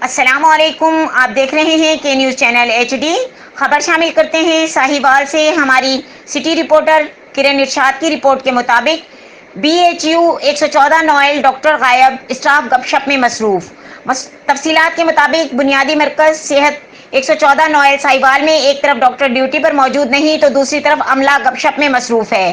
السلام علیکم، آپ دیکھ رہے ہیں کے نیوز چینل HD۔ خبر شامل کرتے ہیں ساہیوال سے۔ ہماری سٹی رپورٹر کرن ارشاد کی رپورٹ کے مطابق BHU 114 9Lڈاکٹر غائب، اسٹاف گپ شپ میں مصروف۔ تفصیلات کے مطابق بنیادی مرکز صحت 114 9L ساہیوال میں ایک طرف ڈاکٹر ڈیوٹی پر موجود نہیں تو دوسری طرف عملہ گپ شپ میں مصروف ہے۔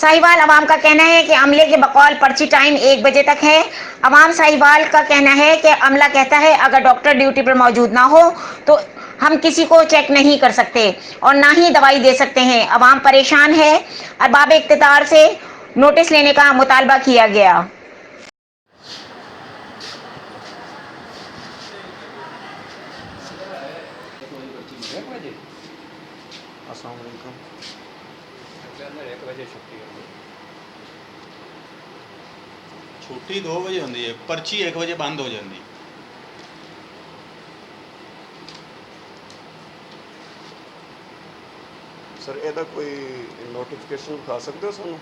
ساہیوال عوام کا کہنا ہے کہ عملے کے بقول پرچی ٹائم 1 بجے تک ہے۔ عوام ساہیوال کا کہنا ہے کہ عملہ کہتا ہے اگر ڈاکٹر ڈیوٹی پر موجود نہ ہو تو ہم کسی کو چیک نہیں کر سکتے اور نہ ہی دوائی دے سکتے ہیں۔ عوام پریشان ہے۔ ارباب اقتدار سے نوٹس لینے کا مطالبہ کیا گیا۔ السلام علیکم۔ چھٹی 2 بجے ہوندی ہے، پرچی 1 بجے بند ہو جاندی۔ سر ਇਹਦਾ ਕੋਈ ਨੋਟੀਫਿਕੇਸ਼ਨ ਦਿਖਾ ਸਕਦੇ ਹੋ ਸਾਨੂੰ?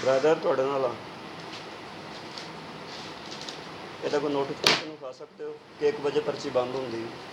ਬ੍ਰਦਰ ਤੁਹਾਡੇ ਨਾਲ ਆ, ਇਹਦਾ ਕੋਈ ਨੋਟੀਫਿਕੇਸ਼ਨ ਦਿਖਾ ਸਕਦੇ ਹੋ ਕਿ 1 ਵਜੇ ਪਰਚੀ ਬੰਦ ਹੁੰਦੀ ਹੈ?